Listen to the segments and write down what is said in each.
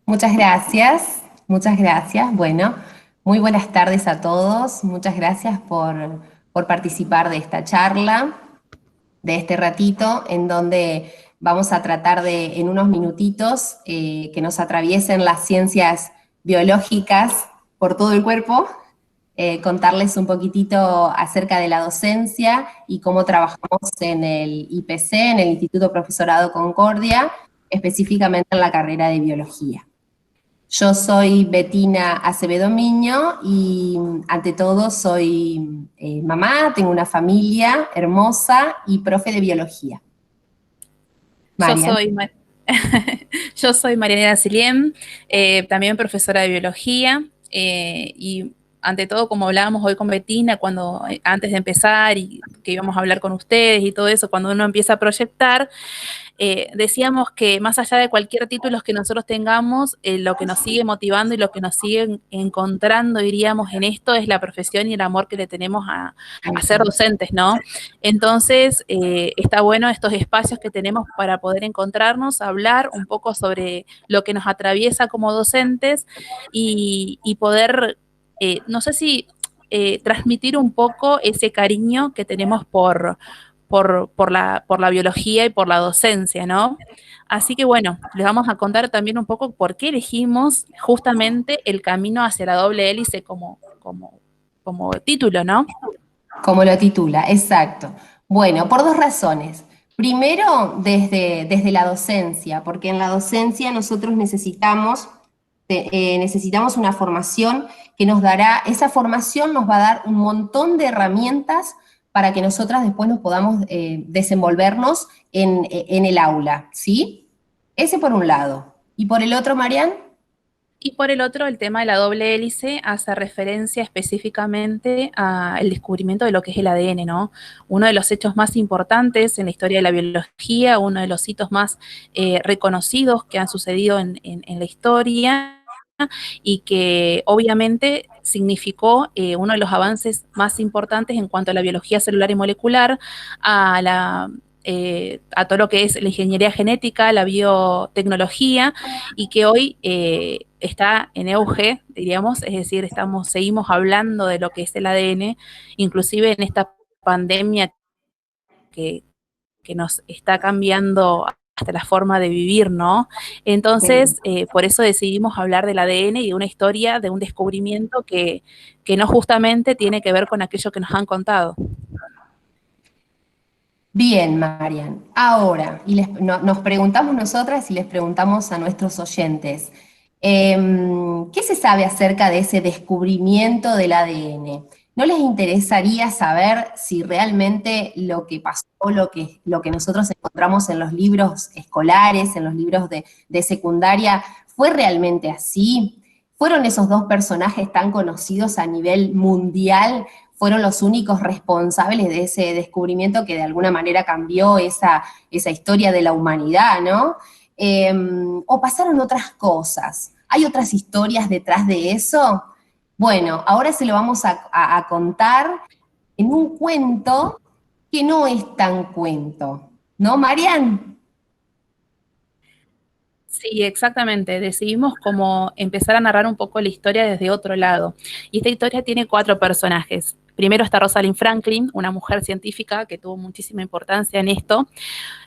Muchas gracias, muchas gracias. Bueno, muy buenas tardes a todos. Muchas gracias por participar de esta charla, de este ratito, en donde vamos a tratar de, en unos minutitos, que nos atraviesen las ciencias biológicas por todo el cuerpo, contarles un poquitito acerca de la docencia y cómo trabajamos en el IPC, en el Instituto Profesorado Concordia, específicamente en la carrera de biología. Yo soy Betina Acevedo Miño y ante todo soy mamá, tengo una familia hermosa y profe de biología. Marian. Yo soy Marianela Siliem, también profesora de biología, y ante todo, como hablábamos hoy con Betina, antes de empezar y que íbamos a hablar con ustedes y todo eso, cuando uno empieza a proyectar, decíamos que más allá de cualquier título que nosotros tengamos, lo que nos sigue motivando y lo que nos sigue encontrando, diríamos, en esto es la profesión y el amor que le tenemos a ser docentes, ¿no? Entonces, está bueno estos espacios que tenemos para poder encontrarnos, hablar un poco sobre lo que nos atraviesa como docentes y poder, no sé si transmitir un poco ese cariño que tenemos por la biología y por la docencia, ¿no? Así que bueno, les vamos a contar también un poco por qué elegimos justamente el camino hacia la doble hélice como título, ¿no? Como lo titula, exacto. Bueno, por dos razones. Primero, desde la docencia, porque en la docencia nosotros necesitamos una formación que nos dará, esa formación nos va a dar un montón de herramientas para que nosotras después nos podamos desenvolvernos en el aula, ¿sí? Ese por un lado. ¿Y por el otro, Marian? Y por el otro, el tema de la doble hélice hace referencia específicamente al descubrimiento de lo que es el ADN, ¿no? Uno de los hechos más importantes en la historia de la biología, uno de los hitos más reconocidos que han sucedido en la historia, y que obviamente significó uno de los avances más importantes en cuanto a la biología celular y molecular, a todo lo que es la ingeniería genética, la biotecnología, y que hoy está en auge, diríamos, es decir, seguimos hablando de lo que es el ADN, inclusive en esta pandemia que nos está cambiando hasta la forma de vivir, ¿no? Entonces, por eso decidimos hablar del ADN y de una historia, de un descubrimiento que no justamente tiene que ver con aquello que nos han contado. Bien, Marian. Ahora, nos preguntamos nosotras y les preguntamos a nuestros oyentes, ¿qué se sabe acerca de ese descubrimiento del ADN? ¿No les interesaría saber si realmente lo que pasó, lo que nosotros encontramos en los libros escolares, en los libros de secundaria, fue realmente así? ¿Fueron esos dos personajes tan conocidos a nivel mundial, fueron los únicos responsables de ese descubrimiento que de alguna manera cambió esa historia de la humanidad, ¿no? ¿O pasaron otras cosas? ¿Hay otras historias detrás de eso? Bueno, ahora se lo vamos a contar en un cuento que no es tan cuento, ¿no, Marian? Sí, exactamente. Decidimos como empezar a narrar un poco la historia desde otro lado. Y esta historia tiene 4 personajes. Primero está Rosalind Franklin, una mujer científica que tuvo muchísima importancia en esto.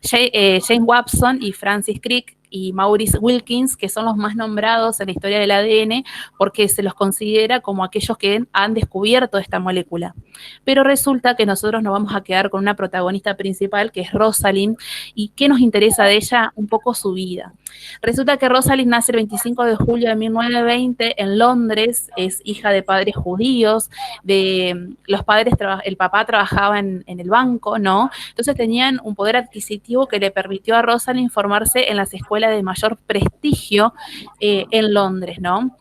Jane Watson y Francis Crick y Maurice Wilkins, que son los más nombrados en la historia del ADN, porque se los considera como aquellos que han descubierto esta molécula. Pero resulta que nosotros nos vamos a quedar con una protagonista principal, que es Rosalind, y ¿qué nos interesa de ella? Un poco su vida. Resulta que Rosalind nace el 25 de julio de 1920 en Londres, es hija de padres judíos, el papá trabajaba en el banco, ¿no? Entonces tenían un poder adquisitivo que le permitió a Rosalind formarse en las escuelas de mayor prestigio en Londres, ¿no?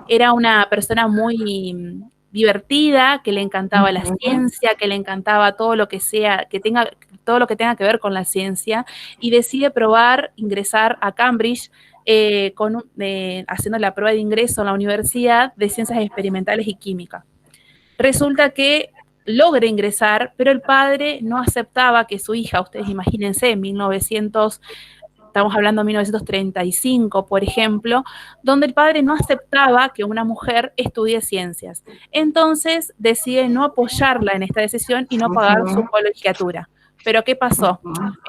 Era una persona muy divertida, que le encantaba la ciencia, que le encantaba todo lo que tenga que ver con la ciencia, y decide ingresar a Cambridge haciendo la prueba de ingreso a la Universidad de Ciencias Experimentales y Química. Resulta que logra ingresar, pero el padre no aceptaba que su hija, ustedes imagínense, en 1900, estamos hablando de 1935, por ejemplo, donde el padre no aceptaba que una mujer estudie ciencias. Entonces decide no apoyarla en esta decisión y no pagar su colegiatura. Pero ¿qué pasó?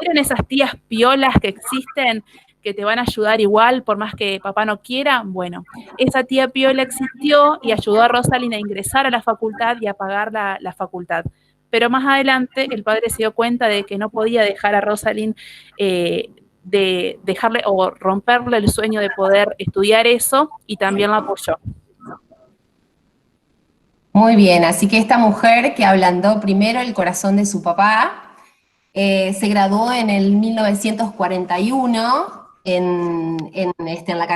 ¿Vieron esas tías piolas que existen, que te van a ayudar igual por más que papá no quiera? Bueno, esa tía piola existió y ayudó a Rosalind a ingresar a la facultad y a pagar la facultad. Pero más adelante el padre se dio cuenta de que no podía dejar a Rosalind de dejarle o romperle el sueño de poder estudiar eso, y también la apoyó. Muy bien, así que esta mujer que ablandó primero el corazón de su papá, se graduó en el 1941,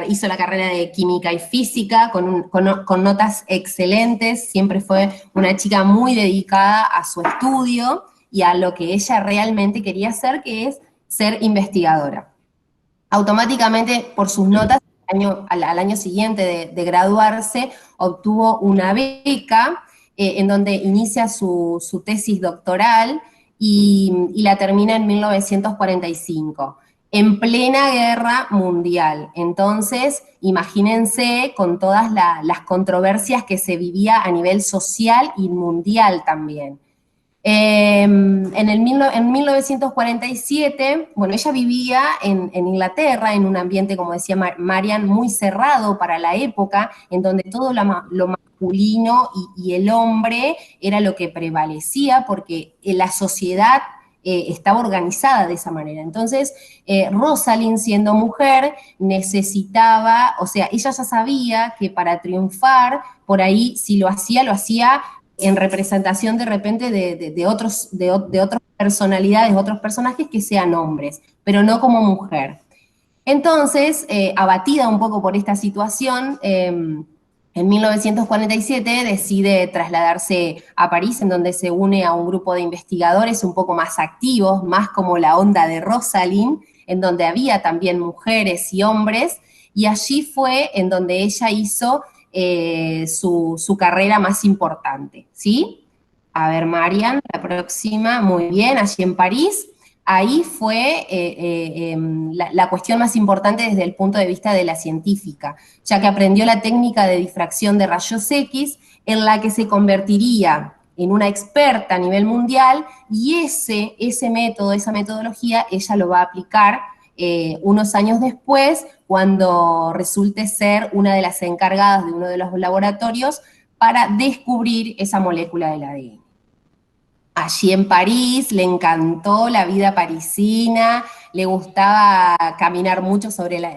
hizo la carrera de química y física con notas excelentes, siempre fue una chica muy dedicada a su estudio y a lo que ella realmente quería hacer, que es ser investigadora. Automáticamente, por sus notas, al año siguiente de graduarse, obtuvo una beca en donde inicia su tesis doctoral y la termina en 1945, en plena guerra mundial. Entonces, imagínense con todas las controversias que se vivía a nivel social y mundial también. En 1947, bueno, ella vivía en Inglaterra, en un ambiente, como decía Marian, muy cerrado para la época, en donde todo lo masculino y el hombre era lo que prevalecía, porque la sociedad estaba organizada de esa manera. Entonces, Rosalind, siendo mujer, necesitaba, o sea, ella ya sabía que para triunfar, por ahí, si lo hacía en representación de repente de otras personalidades, otros personajes que sean hombres, pero no como mujer. Entonces, abatida un poco por esta situación, en 1947 decide trasladarse a París, en donde se une a un grupo de investigadores un poco más activos, más como la onda de Rosalind, en donde había también mujeres y hombres, y allí fue en donde ella hizo su carrera más importante, ¿sí? A ver, Marian, la próxima, muy bien, allí en París. Ahí fue la cuestión más importante desde el punto de vista de la científica, ya que aprendió la técnica de difracción de rayos X, en la que se convertiría en una experta a nivel mundial, y ese método, esa metodología, ella lo va a aplicar unos años después, cuando resulte ser una de las encargadas de uno de los laboratorios para descubrir esa molécula del ADN. Allí en París le encantó la vida parisina, le gustaba caminar mucho sobre la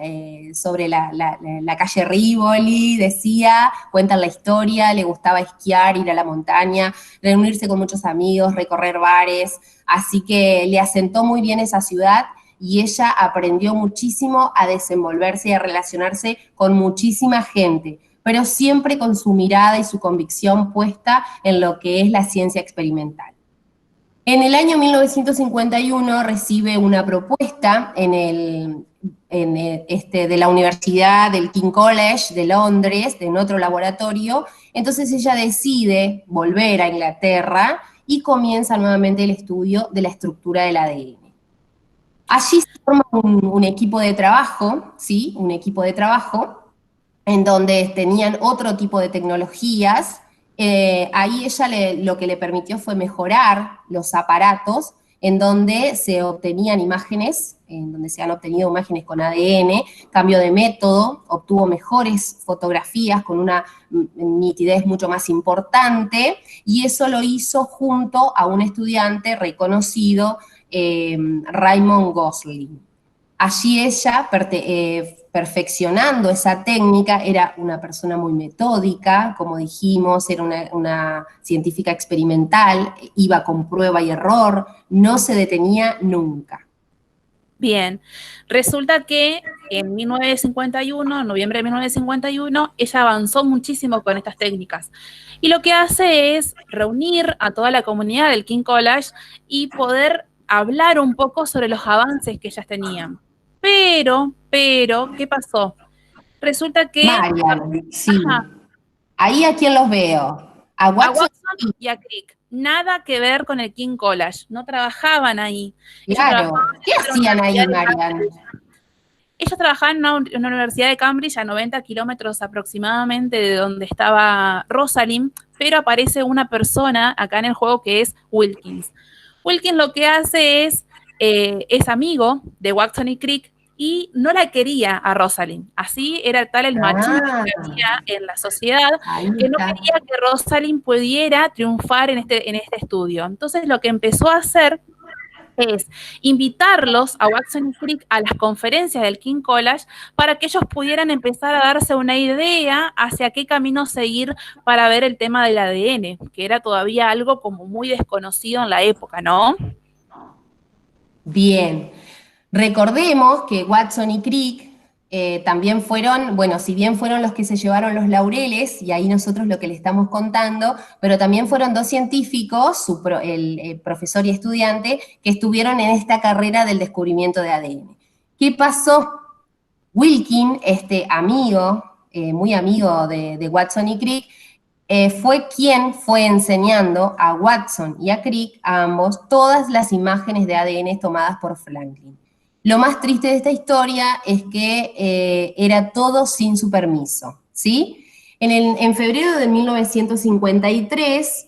calle Rivoli, decía, cuentan la historia, le gustaba esquiar, ir a la montaña, reunirse con muchos amigos, recorrer bares, así que le asentó muy bien esa ciudad y ella aprendió muchísimo a desenvolverse y a relacionarse con muchísima gente, pero siempre con su mirada y su convicción puesta en lo que es la ciencia experimental. En el año 1951 recibe una propuesta de la Universidad del King College de Londres, en otro laboratorio. Entonces ella decide volver a Inglaterra y comienza nuevamente el estudio de la estructura del ADN. Allí se forma un equipo de trabajo, ¿sí? Un equipo de trabajo en donde tenían otro tipo de tecnologías. Ahí ella lo que le permitió fue mejorar los aparatos en donde se obtenían imágenes, en donde se han obtenido imágenes con ADN, cambio de método, obtuvo mejores fotografías con una nitidez mucho más importante, y eso lo hizo junto a un estudiante reconocido, Raymond Gosling. Allí ella, perfeccionando esa técnica, era una persona muy metódica, como dijimos, era una científica experimental, iba con prueba y error, no se detenía nunca. Bien, resulta que en 1951, en noviembre de 1951, ella avanzó muchísimo con estas técnicas. Y lo que hace es reunir a toda la comunidad del King College y poder hablar un poco sobre los avances que ellas tenían. Pero, ¿qué pasó? Resulta que... Marian, sí. Ajá, Ahí a quién los veo. A a Watson Watson y a Crick. nada que ver con el King College, no trabajaban ahí. Ellos Claro. trabajaban ¿Qué en otra hacían ahí, universidad de Marian? Cambridge. Ellos trabajaban en una universidad de Cambridge a 90 kilómetros aproximadamente de donde estaba Rosalind, pero aparece una persona acá en el juego que es Wilkins. Wilkins lo que hace es amigo de Watson y Crick y no la quería a Rosalind. Así era tal el machismo Ah, que había en la sociedad ahí que no está. quería que Rosalind pudiera triunfar en este estudio. Entonces lo que empezó a hacer es invitarlos a Watson y Crick a las conferencias del King College para que ellos pudieran empezar a darse una idea hacia qué camino seguir para ver el tema del ADN, que era todavía algo como muy desconocido en la época, ¿no? Bien. Recordemos que Watson y Crick también fueron, bueno, si bien fueron los que se llevaron los laureles, y ahí nosotros lo que le estamos contando, pero también fueron dos científicos, el profesor y estudiante, que estuvieron en esta carrera del descubrimiento de ADN. ¿Qué pasó? Wilkin, este amigo, muy amigo de Watson y Crick, fue quien fue enseñando a Watson y a Crick, a ambos, todas las imágenes de ADN tomadas por Franklin. Lo más triste de esta historia es que era todo sin su permiso, ¿sí? En febrero de 1953,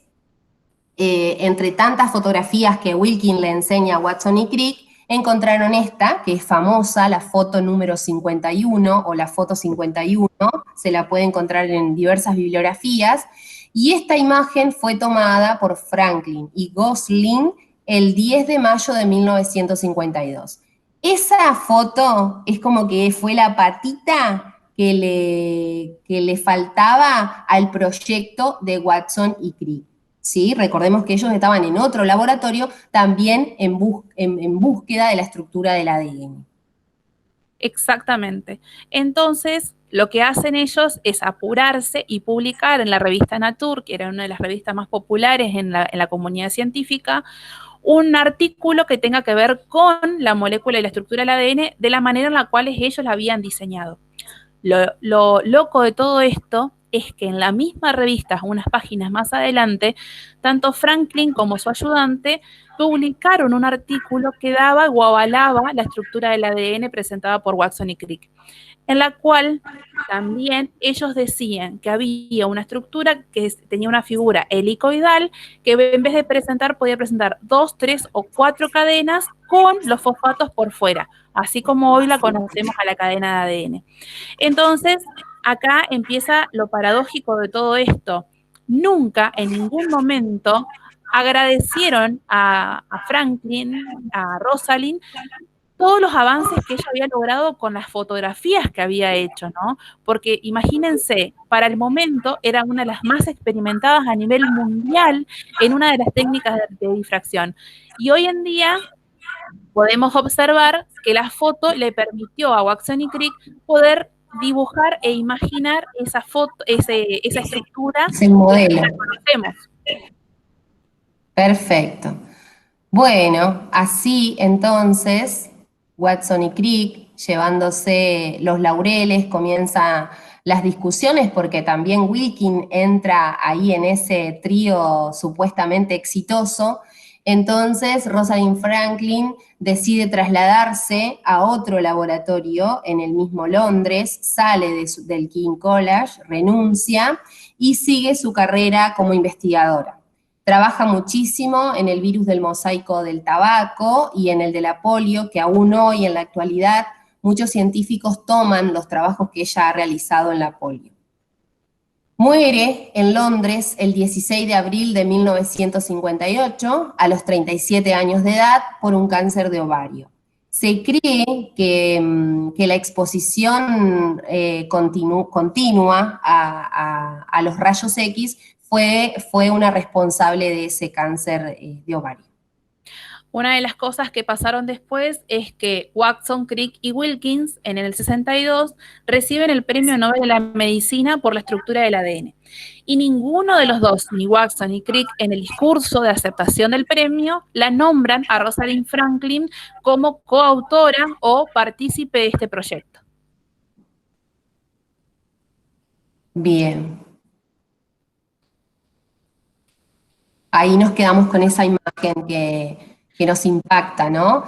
entre tantas fotografías que Wilkin le enseña a Watson y Crick, encontraron esta, que es famosa, la foto número 51 o la foto 51, se la puede encontrar en diversas bibliografías, y esta imagen fue tomada por Franklin y Gosling el 10 de mayo de 1952. Esa foto es como que fue la patita que le faltaba al proyecto de Watson y Crick. ¿Sí? Recordemos que ellos estaban en otro laboratorio también en búsqueda de la estructura del ADN. Exactamente. Entonces, lo que hacen ellos es apurarse y publicar en la revista Nature, que era una de las revistas más populares en la comunidad científica, un artículo que tenga que ver con la molécula y la estructura del ADN de la manera en la cual ellos la habían diseñado. Lo loco de todo esto es que en la misma revista, unas páginas más adelante, tanto Franklin como su ayudante publicaron un artículo que daba o avalaba la estructura del ADN presentada por Watson y Crick, en la cual también ellos decían que había una estructura que tenía una figura helicoidal, que en vez de presentar, podía presentar 2, 3 o 4 cadenas con los fosfatos por fuera, así como hoy la conocemos a la cadena de ADN. Entonces, acá empieza lo paradójico de todo esto. Nunca, en ningún momento, agradecieron a Franklin, a Rosalind, todos los avances que ella había logrado con las fotografías que había hecho, ¿no? Porque imagínense, para el momento era una de las más experimentadas a nivel mundial en una de las técnicas de difracción. Y hoy en día podemos observar que la foto le permitió a Watson y Crick poder dibujar e imaginar esa foto, esa estructura Es el que modelo. conocemos. Perfecto. Bueno, así entonces, Watson y Crick, llevándose los laureles, comienzan las discusiones porque también Wilkin entra ahí en ese trío supuestamente exitoso. Entonces, Rosalind Franklin decide trasladarse a otro laboratorio en el mismo Londres, sale del King College, renuncia y sigue su carrera como investigadora. Trabaja muchísimo en el virus del mosaico del tabaco y en el de la polio, que aún hoy en la actualidad muchos científicos toman los trabajos que ella ha realizado en la polio. Muere en Londres el 16 de abril de 1958, a los 37 años de edad, por un cáncer de ovario. Se cree que la exposición continua a los rayos X fue una responsable de ese cáncer de ovario. Una de las cosas que pasaron después es que Watson, Crick y Wilkins en el 62 reciben el Premio Nobel de la Medicina por la estructura del ADN. Y ninguno de los dos, ni Watson ni Crick, en el discurso de aceptación del premio, la nombran a Rosalind Franklin como coautora o partícipe de este proyecto. Bien. ahí nos quedamos con esa imagen que nos impacta, ¿no?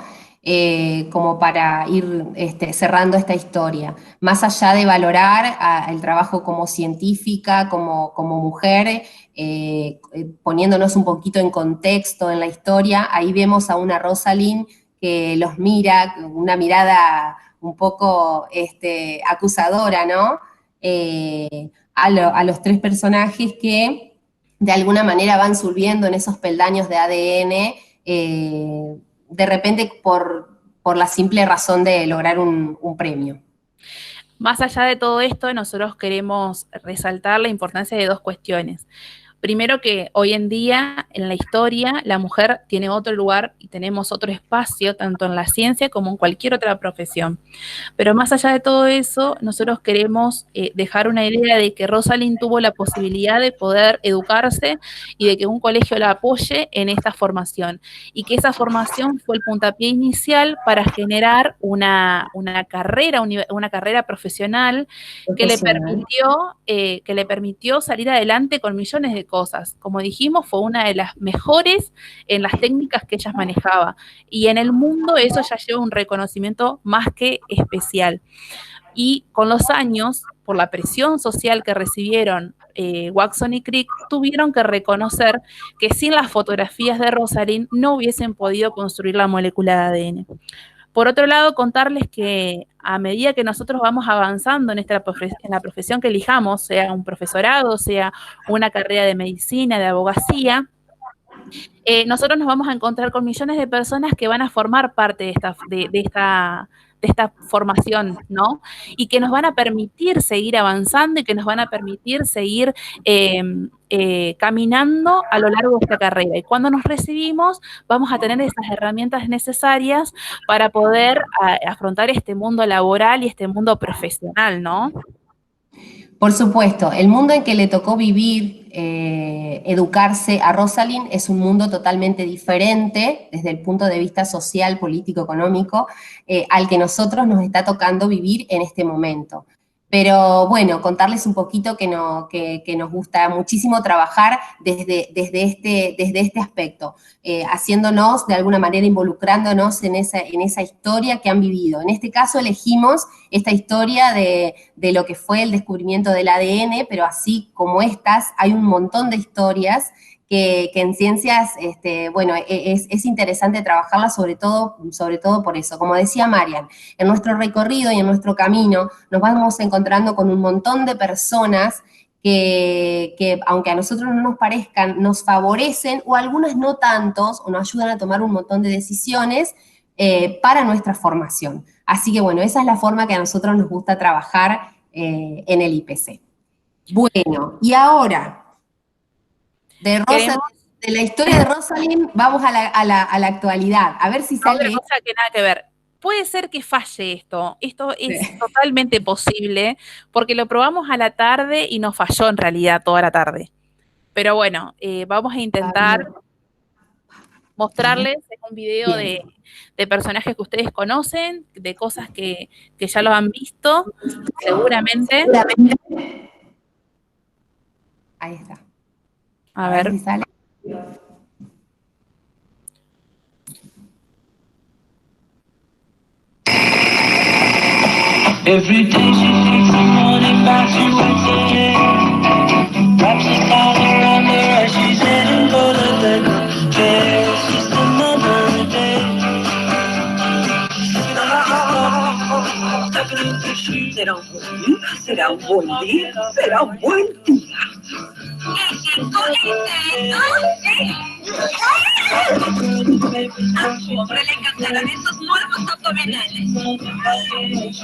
Como para ir cerrando esta historia. Más allá de valorar el trabajo como científica, como mujer, poniéndonos un poquito en contexto en la historia, ahí vemos a una Rosalind que los mira, una mirada un poco acusadora, ¿no? A los tres personajes que de alguna manera van subiendo en esos peldaños de ADN, de repente por la simple razón de lograr un premio. Más allá de todo esto, nosotros queremos resaltar la importancia de dos cuestiones. Primero, que hoy en día en la historia la mujer tiene otro lugar y tenemos otro espacio, tanto en la ciencia como en cualquier otra profesión. Pero más allá de todo eso, nosotros queremos dejar una idea de que Rosalind tuvo la posibilidad de poder educarse y de que un colegio la apoye en esta formación. Y que esa formación fue el puntapié inicial para generar una carrera profesional que le permitió salir adelante con millones de cosas. Como dijimos, fue una de las mejores en las técnicas que ella manejaba. Y en el mundo eso ya lleva un reconocimiento más que especial. Y con los años, por la presión social que recibieron Watson y Crick, tuvieron que reconocer que sin las fotografías de Rosalind no hubiesen podido construir la molécula de ADN. Por otro lado, contarles que a medida que nosotros vamos avanzando en la profesión que elijamos, sea un profesorado, sea una carrera de medicina, de abogacía, nosotros nos vamos a encontrar con millones de personas que van a formar parte de esta formación, ¿no? Y que nos van a permitir seguir avanzando y que nos van a permitir seguir caminando a lo largo de esta carrera. Y cuando nos recibimos, vamos a tener esas herramientas necesarias para poder afrontar este mundo laboral y este mundo profesional, ¿no? Por supuesto, el mundo en que le tocó vivir, educarse a Rosalind es un mundo totalmente diferente desde el punto de vista social, político, económico, al que nosotros nos está tocando vivir en este momento. Pero bueno, contarles un poquito que nos gusta muchísimo trabajar desde este aspecto, haciéndonos, de alguna manera, involucrándonos en esa historia que han vivido. En este caso elegimos esta historia de lo que fue el descubrimiento del ADN, pero así como estas, hay un montón de historias que en ciencias, bueno, es interesante trabajarlas sobre todo por eso. Como decía Marian, en nuestro recorrido y en nuestro camino nos vamos encontrando con un montón de personas que aunque a nosotros no nos parezcan, nos favorecen, o algunas no tantos, o nos ayudan a tomar un montón de decisiones para nuestra formación. Así que bueno, esa es la forma que a nosotros nos gusta trabajar en el IPC. Bueno, y ahora, de la historia de Rosalind, vamos a la actualidad. A ver si sale. Otra cosa que nada que ver. Puede ser que falle esto. Esto es totalmente posible, porque lo probamos a la tarde y nos falló en realidad toda la tarde. Pero bueno, vamos a intentar mostrarles un video de personajes que ustedes conocen, de cosas que ya lo han visto, seguramente. Ahí está. A ver si sale. Every day she takes the morning back to Wednesday. Wraps a towel around her as she's heading for the bed. It's just another day. Será un buen día, será un buen día. Hombre, le encantarán estos nuevos abdominales. It's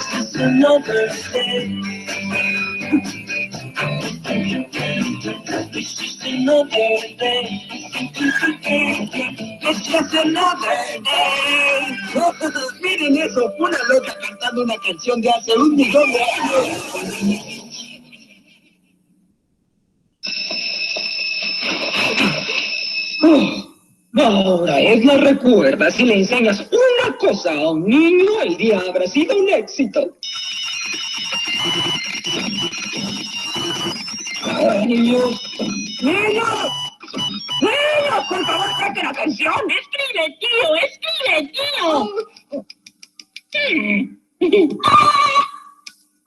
just another day. It's just another day. Miren eso, una loca cantando una canción de hace 1.000.000 de años. Ahora Edna recuerda, si le enseñas una cosa a un niño, el día habrá sido un éxito. Niños, niños, niños, por favor, saquen atención. Escribe, tío.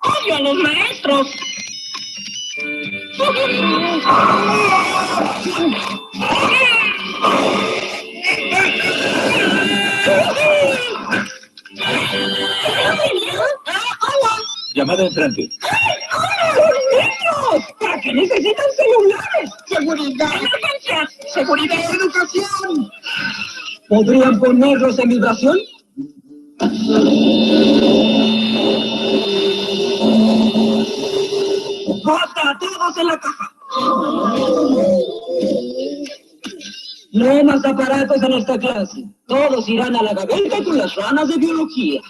Odio a los maestros. Llamada enfrente. ¡Niños! ¿Para qué necesitan celulares? Seguridad. ¡Emergencias! ¡Seguridad! ¡Educación! ¿Podrían ponerlos en vibración? ¡Basta! ¡Todos en la caja! No más aparatos en esta clase. Todos irán a la gaveta con las ranas de biología.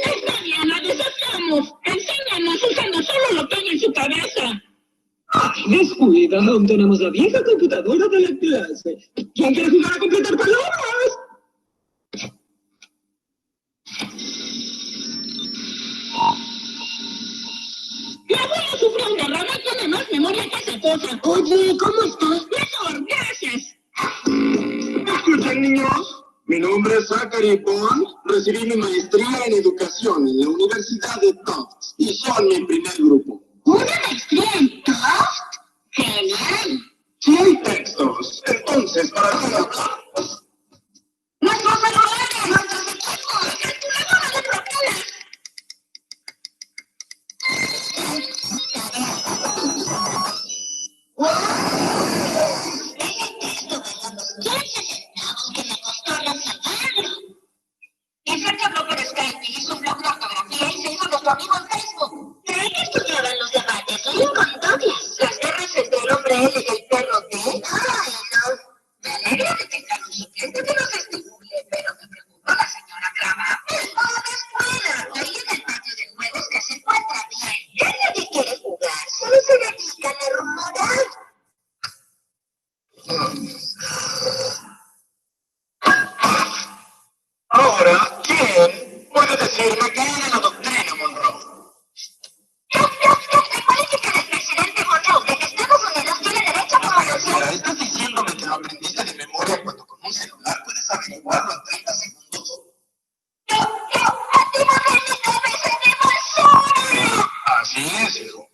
Está bien, la desatamos. Enséñanos usando solo lo que hay en su cabeza. Descuida, aún tenemos la vieja computadora de la clase. ¿Quién quiere jugar a completar palabras? Mi abuelo sufrió un derrame y tiene más memoria que esa cosa. Oye, ¿cómo estás? Mejor, gracias. Escuchen, niños. Mi nombre es Zachary Bond. Recibí mi maestría en educación en la Universidad de Tufts y son mi primer grupo. ¿Una maestría en Tufts? Genial. Si hay textos, entonces, ¿para qué hablar? Nuestros celulares, nuestros equipos, calculadora de propinas. Inserte habló por Skype y hizo un blog de ortografía y se hizo nuestro amigo en Facebook. Creí que escuchaban los debates, soy incontables. Las guerras entre el hombre L y el perro D. Ay, no. Me alegra que tengan un suplente que nos estimule, pero me preocupa la señora Crava. ¡Oh, escuela! Ahí en el patio de juegos que se encuentra bien. Ya nadie quiere jugar, solo se dedican a rumorar. Ahora, ¿quién puede decirme qué era la doctrina Monroe? La política del presidente Monroe de que Estados Unidos tiene derecho como los Ahora, ¿estás diciéndome que lo aprendiste de memoria cuando con un celular puedes averiguarlo en 30 segundos? ¡Actívame mi cabeza de basura! Así es, hijo.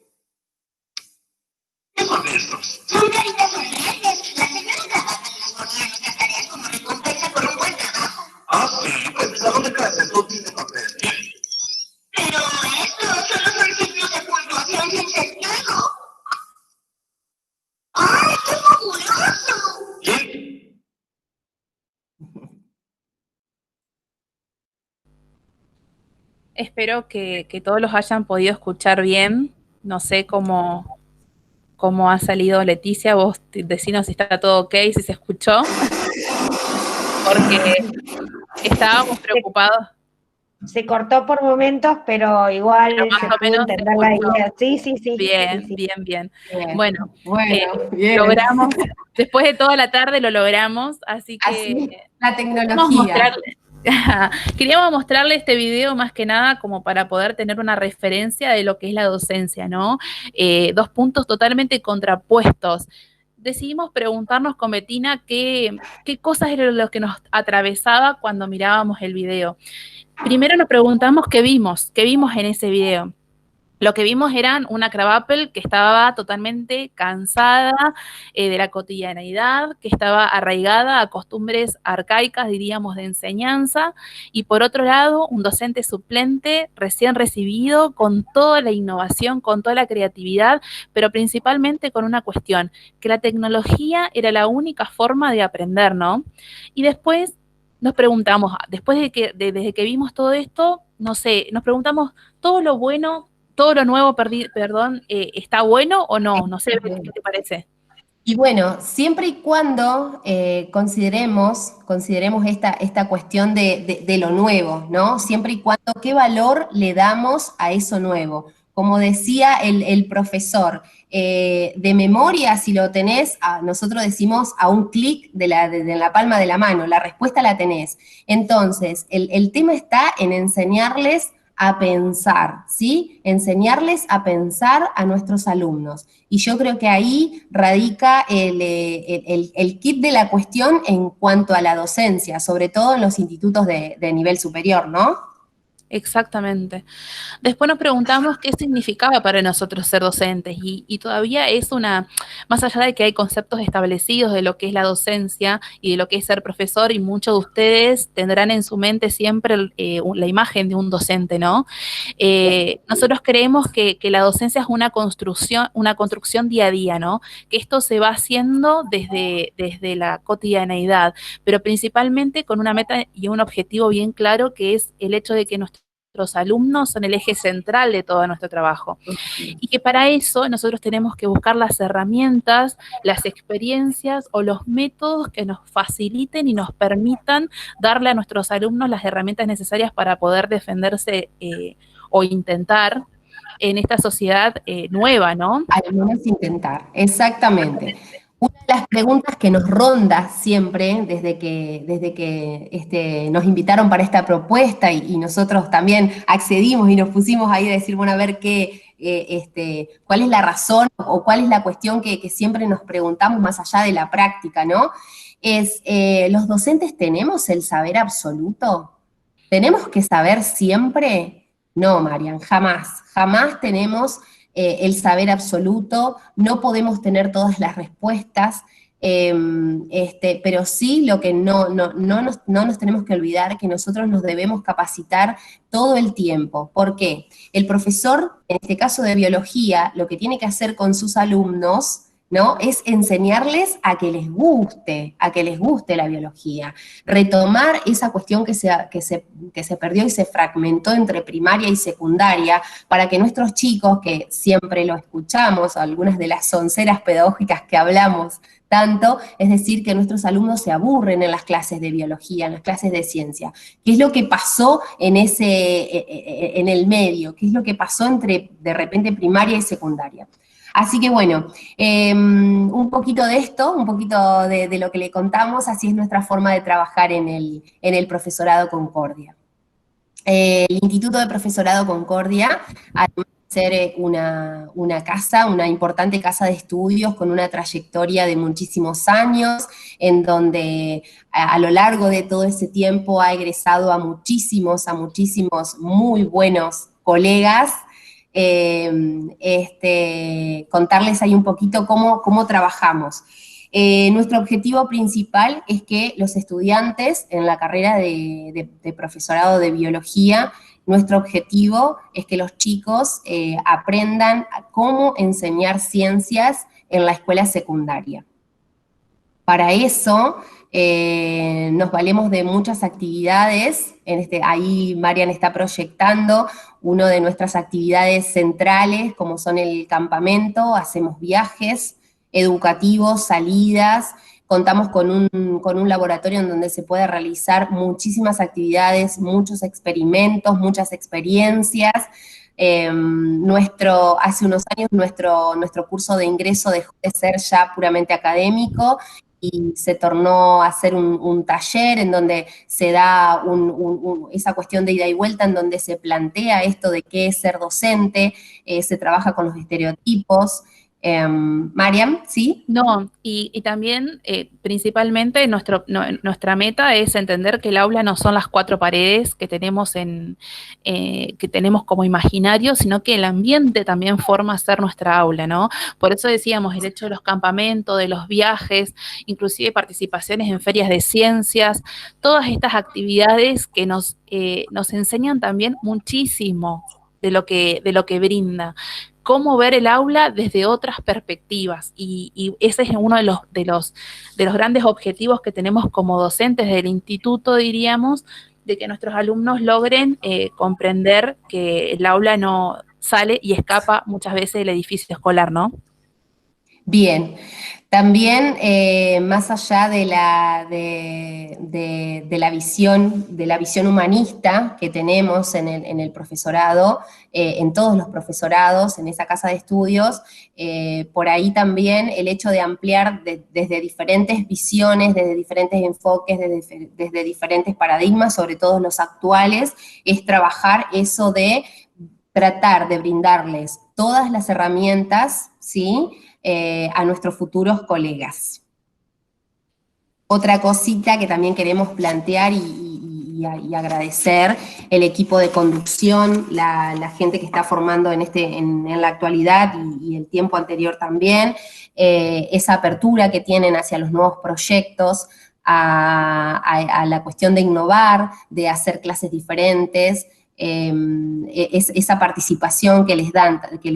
¿Qué son estos? Son caritas sonrientes. La señora Cravath nos ponía en estas tareas como recompensa por un buen trabajo. Ah, sí, pues el salón de clases no tiene papel. Pero estos solo son signos de puntuación sin sentido. ¡Ay, qué fabuloso! ¿Qué? Espero que todos los hayan podido escuchar bien. No sé cómo ha salido Leticia. Vos decinos si está todo ok, si se escuchó. Porque estábamos preocupados. Se cortó por momentos, pero igual Pero más se o pudo menos se entender la escuchó. idea. Sí. Bien, sí. bien. Bien. Bueno, Bien. logramos, después de toda la tarde lo logramos, así que Así, la queríamos tecnología. queríamos mostrarle este video más que nada como para poder tener una referencia de lo que es la docencia, ¿no? Dos puntos totalmente contrapuestos. Decidimos preguntarnos con Betina qué cosas eran lo que nos atravesaba cuando mirábamos el video. Primero nos preguntamos qué vimos en ese video. Lo que vimos eran una Krabappel que estaba totalmente cansada de la cotidianeidad, que estaba arraigada a costumbres arcaicas, diríamos, de enseñanza, y por otro lado, un docente suplente recién recibido con toda la innovación, con toda la creatividad, pero principalmente con una cuestión, que la tecnología era la única forma de aprender, ¿no? Y después nos preguntamos, desde que vimos todo esto, no sé, nos preguntamos, ¿todo lo bueno, todo lo nuevo, está bueno o no? No sé, ¿qué te parece? Y bueno, siempre y cuando consideremos esta cuestión de lo nuevo, ¿no? Siempre y cuando, ¿qué valor le damos a eso nuevo? Como decía el profesor, de memoria, si lo tenés, nosotros decimos a un clic de la palma de la mano, la respuesta la tenés. Entonces, el tema está en enseñarles a pensar, ¿sí? Enseñarles a pensar a nuestros alumnos. Y yo creo que ahí radica el kit de la cuestión en cuanto a la docencia, sobre todo en los institutos de nivel superior, ¿no? Exactamente. Después nos preguntamos qué significaba para nosotros ser docentes y todavía es más allá de que hay conceptos establecidos de lo que es la docencia y de lo que es ser profesor, y muchos de ustedes tendrán en su mente siempre la imagen de un docente, ¿no? Nosotros creemos que la docencia es una construcción día a día, ¿no? Que esto se va haciendo desde la cotidianeidad, pero principalmente con una meta y un objetivo bien claro, que es el hecho de que nuestros alumnos son el eje central de todo nuestro trabajo. Y que para eso nosotros tenemos que buscar las herramientas, las experiencias o los métodos que nos faciliten y nos permitan darle a nuestros alumnos las herramientas necesarias para poder defenderse o intentar en esta sociedad nueva, ¿no? Al menos intentar, exactamente. Una de las preguntas que nos ronda siempre desde que nos invitaron para esta propuesta y nosotros también accedimos y nos pusimos ahí a decir, bueno, a ver cuál es la razón o cuál es la cuestión que siempre nos preguntamos más allá de la práctica, ¿no? Es, ¿los docentes tenemos el saber absoluto? ¿Tenemos que saber siempre? No, Marian, jamás, jamás tenemos el saber absoluto, no podemos tener todas las respuestas, pero sí lo que no nos tenemos que olvidar, que nosotros nos debemos capacitar todo el tiempo. ¿Por qué? El profesor, en este caso de biología, lo que tiene que hacer con sus alumnos, ¿no? Es enseñarles a que les guste la biología, retomar esa cuestión que se perdió y se fragmentó entre primaria y secundaria, para que nuestros chicos, que siempre lo escuchamos, algunas de las sonceras pedagógicas que hablamos tanto, es decir, que nuestros alumnos se aburren en las clases de biología, en las clases de ciencia. ¿Qué es lo que pasó en el medio? ¿Qué es lo que pasó entre, de repente, primaria y secundaria? Así que bueno, un poquito de esto, un poquito de lo que le contamos, así es nuestra forma de trabajar en el Profesorado Concordia. El Instituto de Profesorado Concordia, además de ser una importante casa de estudios con una trayectoria de muchísimos años, en donde a lo largo de todo ese tiempo ha egresado a muchísimos muy buenos colegas. Contarles ahí un poquito cómo trabajamos. Nuestro objetivo principal es que los estudiantes en la carrera de profesorado de biología, nuestro objetivo es que los chicos aprendan cómo enseñar ciencias en la escuela secundaria. Para eso nos valemos de muchas actividades. Ahí Marian está proyectando una de nuestras actividades centrales, como son el campamento, hacemos viajes educativos, salidas, contamos con un laboratorio en donde se puede realizar muchísimas actividades, muchos experimentos, muchas experiencias. Hace unos años nuestro curso de ingreso dejó de ser ya puramente académico y se tornó a ser un taller en donde se da esa cuestión de ida y vuelta, en donde se plantea esto de qué es ser docente, se trabaja con los estereotipos. Mariam, ¿sí? No, y también principalmente nuestra meta es entender que el aula no son las cuatro paredes que tenemos que tenemos como imaginario, sino que el ambiente también forma ser nuestra aula, ¿no? Por eso decíamos el hecho de los campamentos, de los viajes, inclusive participaciones en ferias de ciencias, todas estas actividades que nos enseñan también muchísimo de lo que brinda. Cómo ver el aula desde otras perspectivas, y ese es uno de los grandes objetivos que tenemos como docentes del instituto, diríamos, de que nuestros alumnos logren comprender que el aula no sale y escapa muchas veces del edificio escolar, ¿no? Bien. También, más allá de la visión humanista que tenemos en el profesorado, en todos los profesorados, en esa casa de estudios, por ahí también el hecho de ampliar desde diferentes visiones, desde diferentes enfoques, desde diferentes paradigmas, sobre todo los actuales, es trabajar eso de tratar de brindarles todas las herramientas, ¿sí?, a nuestros futuros colegas. Otra cosita que también queremos plantear y agradecer, el equipo de conducción, la gente que está formando en la actualidad y el tiempo anterior también, esa apertura que tienen hacia los nuevos proyectos, a la cuestión de innovar, de hacer clases diferentes, esa participación que les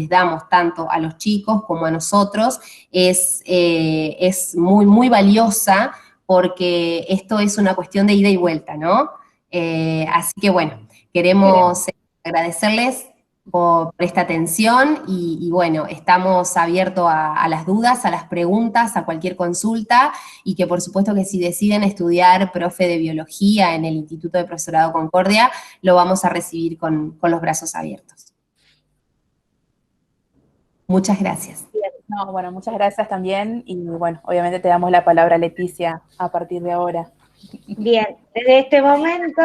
damos tanto a los chicos como a nosotros es muy, muy valiosa, porque esto es una cuestión de ida y vuelta, ¿no? Así que bueno, queremos agradecerles por esta atención y bueno, estamos abiertos a las dudas, a las preguntas, a cualquier consulta, y que por supuesto que si deciden estudiar profe de biología en el Instituto de Profesorado Concordia, lo vamos a recibir con los brazos abiertos. Muchas gracias. No, bueno, muchas gracias también, y bueno, obviamente te damos la palabra, Leticia, a partir de ahora. Bien, desde este momento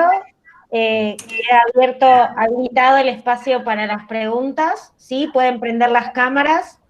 queda habilitado el espacio para las preguntas, ¿sí? Pueden prender las cámaras